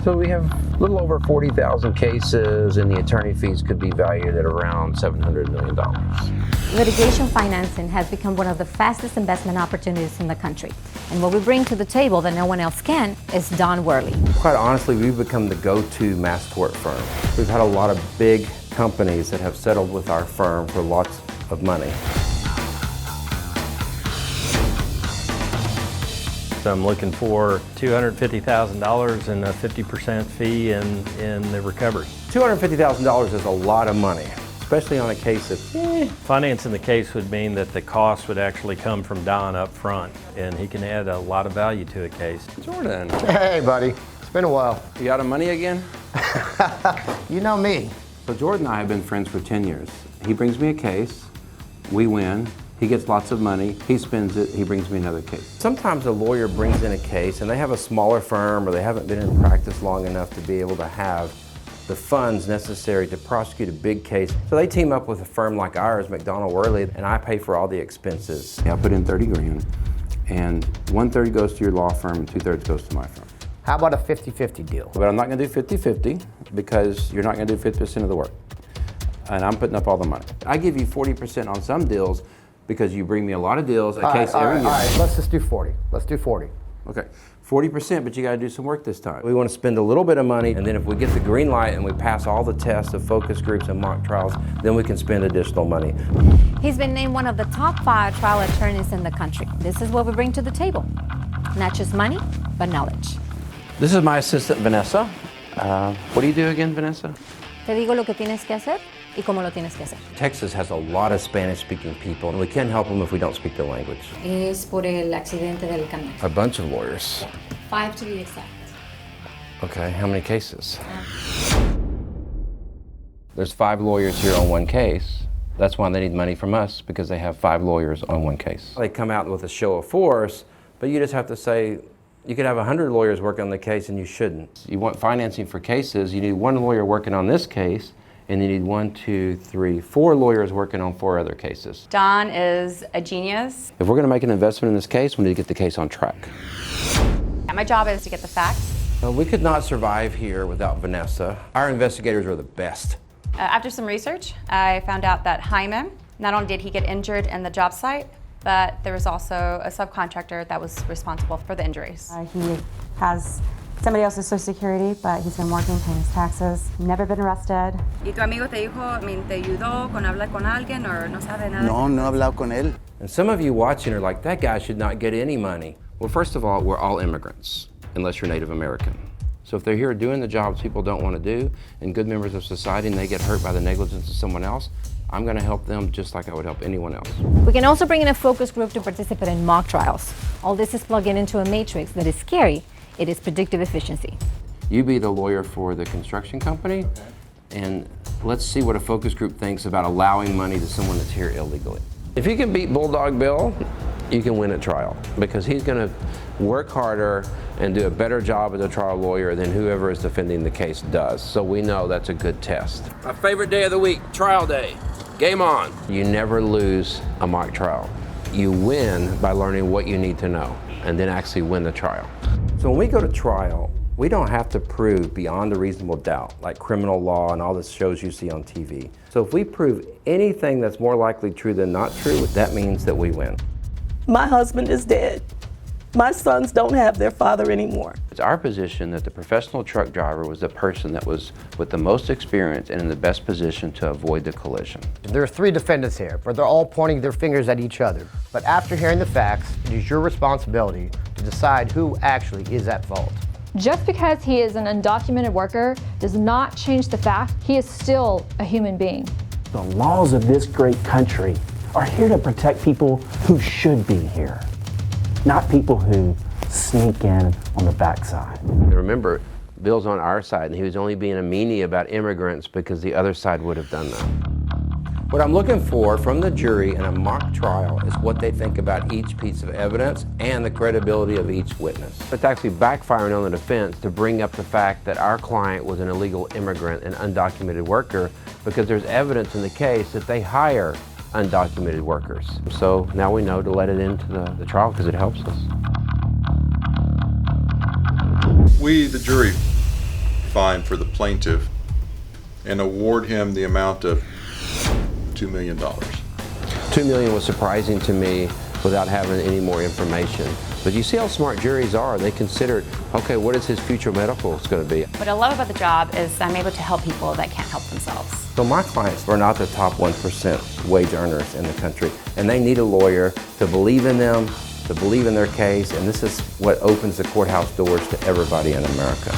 So we have a little over 40,000 cases, and the attorney fees could be valued at around $700 million. Litigation financing has become one of the fastest investment opportunities in the country. And what we bring to the table that no one else can is Don Worley. Quite honestly, we've become the go-to mass tort firm. We've had a lot of big companies that have settled with our firm for lots of money. So I'm looking for $250,000 and a 50% fee in the recovery. $250,000 is a lot of money, especially on a case of Financing the case would mean that the cost would actually come from Don up front, and he can add a lot of value to a case. Jordan. Hey, buddy. It's been a while. You out of money again? You know me. So Jordan and I have been friends for 10 years. He brings me a case, we win, he gets lots of money, he spends it, he brings me another case. Sometimes a lawyer brings in a case and they have a smaller firm or they haven't been in practice long enough to be able to have the funds necessary to prosecute a big case. So they team up with a firm like ours, McDonald Worley, and I pay for all the expenses. I put in 30 grand, and 1/3 goes to your law firm and 2/3 goes to my firm. How about a 50-50 deal? But I'm not gonna do 50-50 because you're not gonna do 50% of the work. And I'm putting up all the money. I give you 40% on some deals because you bring me a lot of deals, a case every year. All right, let's just do 40. Let's do 40. Okay, 40%, but you gotta do some work this time. We want to spend a little bit of money, and then if we get the green light and we pass all the tests of focus groups and mock trials, then we can spend additional money. He's been named one of the top 5 trial attorneys in the country. This is what we bring to the table. Not just money, but knowledge. This is my assistant, Vanessa. What do you do again, Vanessa? Te digo lo que tienes que hacer y cómo lo tienes que hacer. Texas has a lot of Spanish-speaking people, and we can't help them if we don't speak the language. Es por el accidente del camión. A bunch of lawyers. 5 to be exact. Okay, how many cases? There's 5 lawyers here on one case. That's why they need money from us, because they have 5 lawyers on one case. They come out with a show of force, but you just have to say, you could have 100 lawyers working on the case and you shouldn't. You want financing for cases, you need 1 lawyer working on this case, and you need 1, 2, 3, 4 lawyers working on 4 other cases. Don is a genius. If we're gonna make an investment in this case, we need to get the case on track. My job is to get the facts. We could not survive here without Vanessa. Our investigators are the best. After some research, I found out that Hyman, not only did he get injured in the job site, but there was also a subcontractor that was responsible for the injuries. He has somebody else's Social Security, but he's been working, paying his taxes, never been arrested. ¿Y tu amigo te dijo, te ayudó con hablar con alguien o no sabe nada? No he hablado con él. And some of you watching are like, that guy should not get any money. Well, first of all, we're all immigrants, unless you're Native American. So if they're here doing the jobs people don't want to do, and good members of society, and they get hurt by the negligence of someone else, I'm going to help them just like I would help anyone else. We can also bring in a focus group to participate in mock trials. All this is plugged into a matrix that is scary. It is predictive efficiency. You be the lawyer for the construction company, and let's see what a focus group thinks about allowing money to someone that's here illegally. If you can beat Bulldog Bill, you can win at trial, because he's going to work harder and do a better job as a trial lawyer than whoever is defending the case does. So we know that's a good test. My favorite day of the week, trial day. Game on. You never lose a mock trial. You win by learning what you need to know and then actually win the trial. So when we go to trial, we don't have to prove beyond a reasonable doubt, like criminal law and all the shows you see on TV. So if we prove anything that's more likely true than not true, that means that we win. My husband is dead. My sons don't have their father anymore. It's our position that the professional truck driver was the person that was with the most experience and in the best position to avoid the collision. There are 3 defendants here, but they're all pointing their fingers at each other. But after hearing the facts, it is your responsibility to decide who actually is at fault. Just because he is an undocumented worker does not change the fact he is still a human being. The laws of this great country are here to protect people who should be here, not people who sneak in on the backside. Remember, Bill's on our side, and he was only being a meanie about immigrants because the other side would have done that. What I'm looking for from the jury in a mock trial is what they think about each piece of evidence and the credibility of each witness. It's actually backfiring on the defense to bring up the fact that our client was an illegal immigrant and undocumented worker, because there's evidence in the case that they hire undocumented workers. So now we know to let it into the trial because it helps us. We, the jury, fine for the plaintiff and award him the amount of $2 million. $2 million was surprising to me without having any more information. But you see how smart juries are. They considered, okay, what is his future medical going to be? What I love about the job is I'm able to help people that can't help themselves. So my clients are not the top 1% wage earners in the country, and they need a lawyer to believe in them, to believe in their case, and this is what opens the courthouse doors to everybody in America.